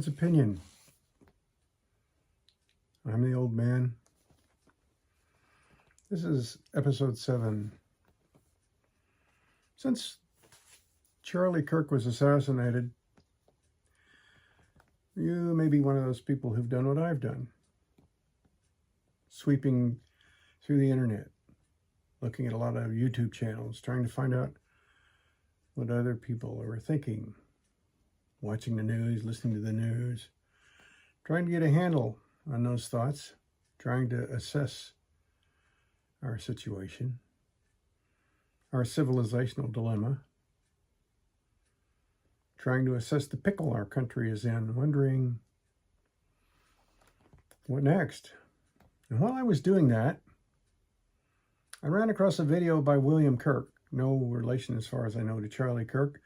man's opinion. I'm the old man. This is episode 7. Since Charlie Kirk was assassinated, you may be one of those people who've done what I've done. Sweeping through the internet, looking at a lot of YouTube channels, trying to find out what other people are thinking, watching the news, listening to the news, trying to get a handle on those thoughts, trying to assess our situation, our civilizational dilemma, trying to assess the pickle our country is in, wondering what next. And while I was doing that, I ran across a video by William Kirk, no relation as far as I know to Charlie Kirk,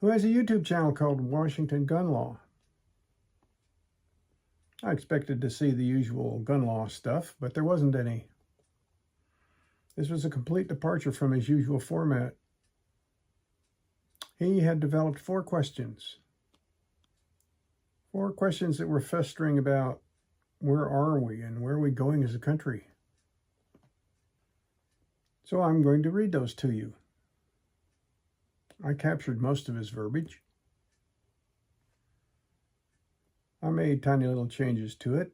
who has a YouTube channel called Washington Gun Law. I expected to see the usual gun law stuff, but there wasn't any. This was a complete departure from his usual format. He had developed 4 questions. 4 questions that were festering about where are we and where are we going as a country. So I'm going to read those to you. I captured most of his verbiage. I made tiny little changes to it,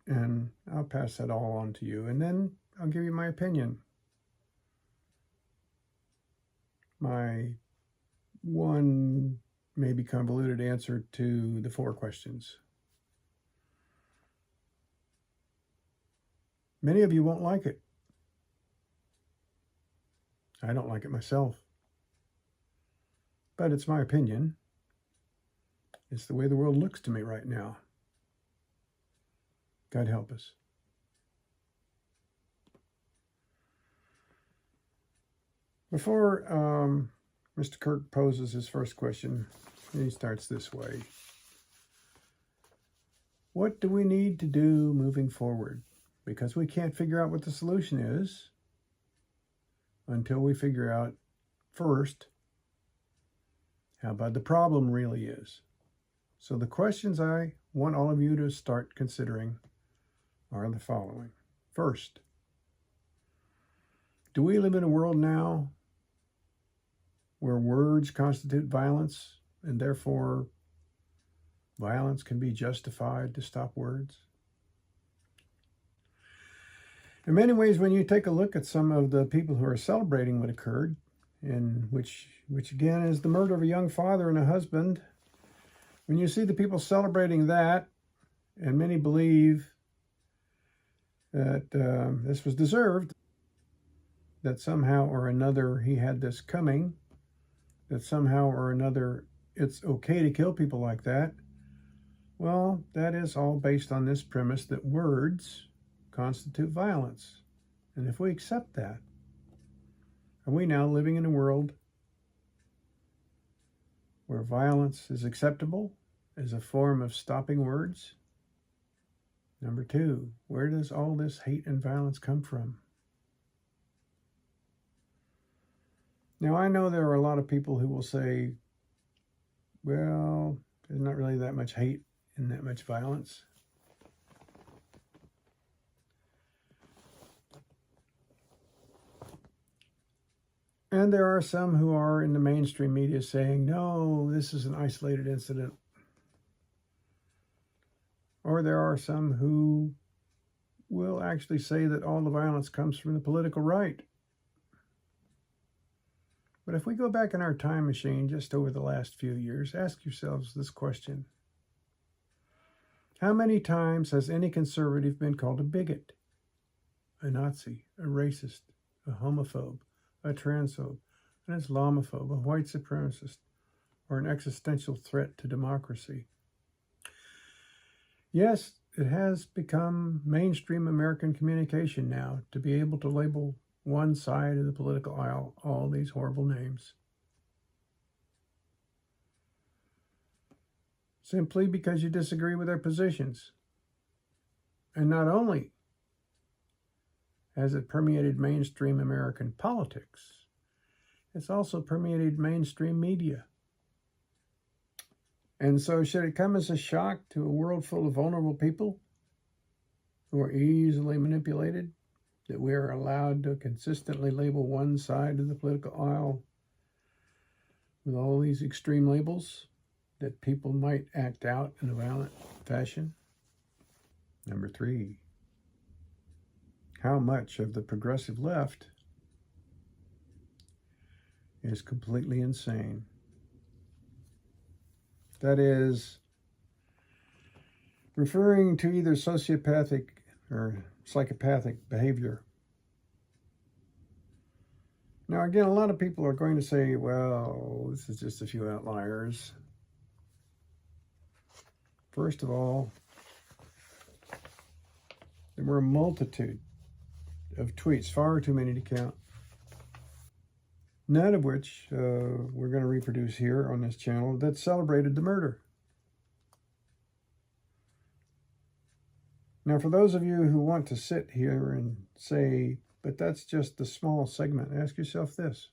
and I'll pass that all on to you, and then I'll give you my opinion. My one maybe convoluted answer to the 4 questions. Many of you won't like it. I don't like it myself. But it's my opinion. It's the way the world looks to me right now. God help us. Before Mr. Kirk poses his first question, he starts this way. What do we need to do moving forward? Because we can't figure out what the solution is until we figure out first how bad the problem really is. So the questions I want all of you to start considering are the following. First, do we live in a world now where words constitute violence and therefore violence can be justified to stop words? In many ways, when you take a look at some of the people who are celebrating what occurred, and which again is the murder of a young father and a husband, when you see the people celebrating that, and many believe that this was deserved, that somehow or another he had this coming, that somehow or another it's okay to kill people like that, well, that is all based on this premise that words constitute violence. And if we accept that, are we now living in a world where violence is acceptable as a form of stopping words? Number 2, where does all this hate and violence come from? Now, I know there are a lot of people who will say, well, there's not really that much hate and that much violence. And there are some who are in the mainstream media saying, no, this is an isolated incident. Or there are some who will actually say that all the violence comes from the political right. But if we go back in our time machine just over the last few years, ask yourselves this question. How many times has any conservative been called a bigot, a Nazi, a racist, a homophobe, a transphobe, an Islamophobe, a white supremacist, or an existential threat to democracy? Yes, it has become mainstream American communication now to be able to label one side of the political aisle all these horrible names, simply because you disagree with their positions. And not only has it permeated mainstream American politics, it's also permeated mainstream media. And so should it come as a shock to a world full of vulnerable people who are easily manipulated that we are allowed to consistently label one side of the political aisle with all these extreme labels that people might act out in a violent fashion? Number 3, how much of the progressive left is completely insane? That is, referring to either sociopathic or psychopathic behavior. Now, again, a lot of people are going to say, well, this is just a few outliers. First of all, there were a multitude of tweets, far too many to count, none of which we're going to reproduce here on this channel, that celebrated the murder. Now, for those of you who want to sit here and say, but that's just a small segment, ask yourself this.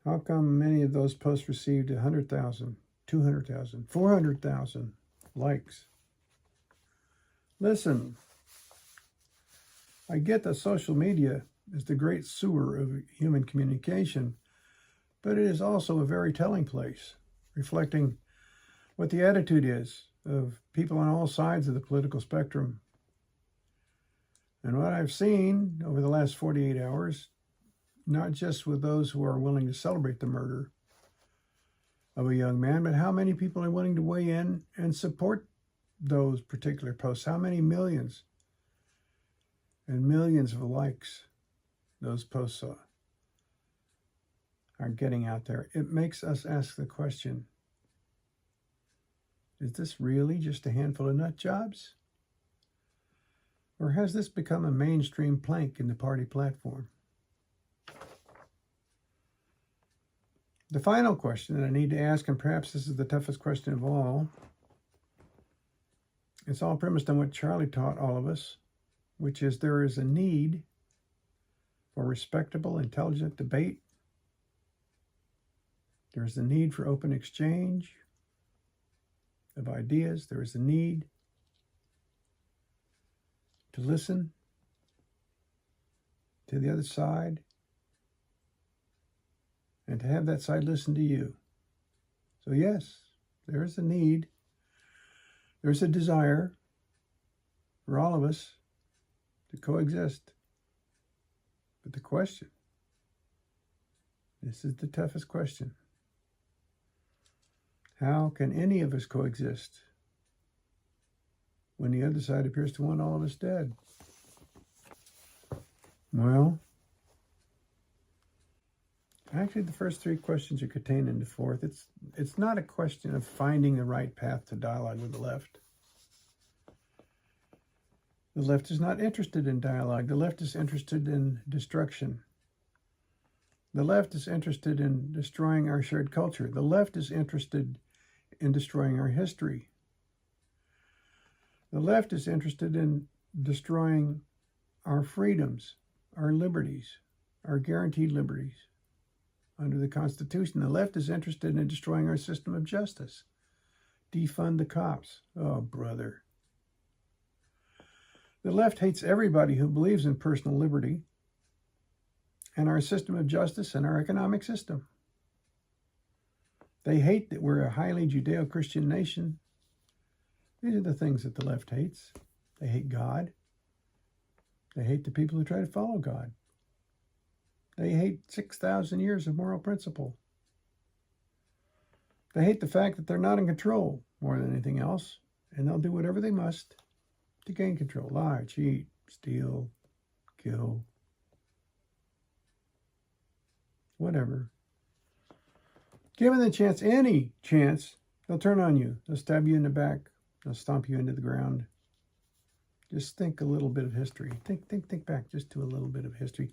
How come many of those posts received 100,000, 200,000, 400,000 likes? Listen, I get that social media is the great sewer of human communication, but it is also a very telling place, reflecting what the attitude is of people on all sides of the political spectrum. And what I've seen over the last 48 hours, not just with those who are willing to celebrate the murder of a young man, but how many people are willing to weigh in and support those particular posts, how many millions and millions of likes those posts are getting out there. It makes us ask the question, is this really just a handful of nut jobs? Or has this become a mainstream plank in the party platform? The final question that I need to ask, and perhaps this is the toughest question of all, it's all premised on what Charlie taught all of us, which is there is a need for respectable, intelligent debate. There's a need for open exchange of ideas. There is a need to listen to the other side and to have that side listen to you. So yes, there is a need. There's a desire for all of us to coexist. But the question, this is the toughest question. How can any of us coexist when the other side appears to want all of us dead? Well, actually the first 3 questions are contained in the fourth. It's not a question of finding the right path to dialogue with the left. The left is not interested in dialogue. The left is interested in destruction. The left is interested in destroying our shared culture. The left is interested in destroying our history. The left is interested in destroying our freedoms, our liberties, our guaranteed liberties under the Constitution. The left is interested in destroying our system of justice. Defund the cops. Oh, brother. The left hates everybody who believes in personal liberty and our system of justice and our economic system. They hate that we're a highly Judeo-Christian nation. These are the things that the left hates. They hate God. They hate the people who try to follow God. They hate 6,000 years of moral principle. They hate the fact that they're not in control more than anything else, and they'll do whatever they must to gain control. Lie, cheat, steal, kill, whatever. Given the chance, any chance, they'll turn on you. They'll stab you in the back. They'll stomp you into the ground. Just think a little bit of history. Think back just to a little bit of history.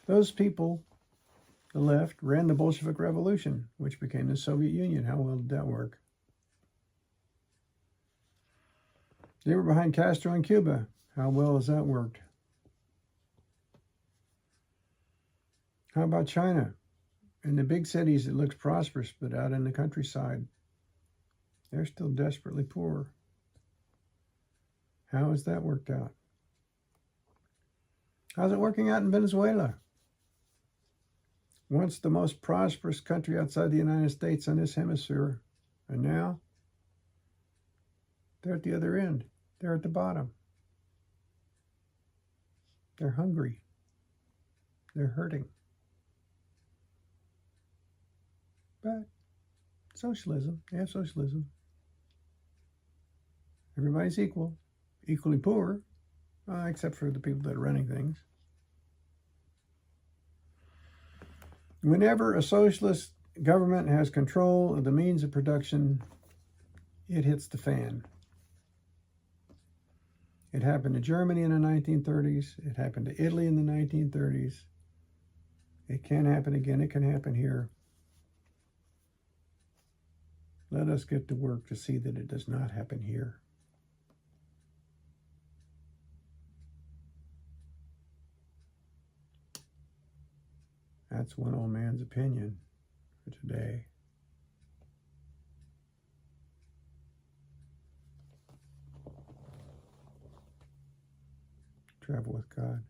Those people, the left, ran the Bolshevik Revolution, which became the Soviet Union. How well did that work? They were behind Castro in Cuba. How well has that worked? How about China In the big cities, it looks prosperous, but out in the countryside, they're still desperately poor. How has that worked out? How's it working out in Venezuela? Once the most prosperous country outside the United States on this hemisphere, and now they're at the other end. They're at the bottom. They're hungry. They're hurting. But socialism, they have socialism. Everybody's equal, equally poor, except for the people that are running things. Whenever a socialist government has control of the means of production, it hits the fan. It happened to Germany in the 1930s. It happened to Italy in the 1930s. It can happen again. It can happen here. Let us get to work to see that it does not happen here. That's one old man's opinion for today. Travel with God.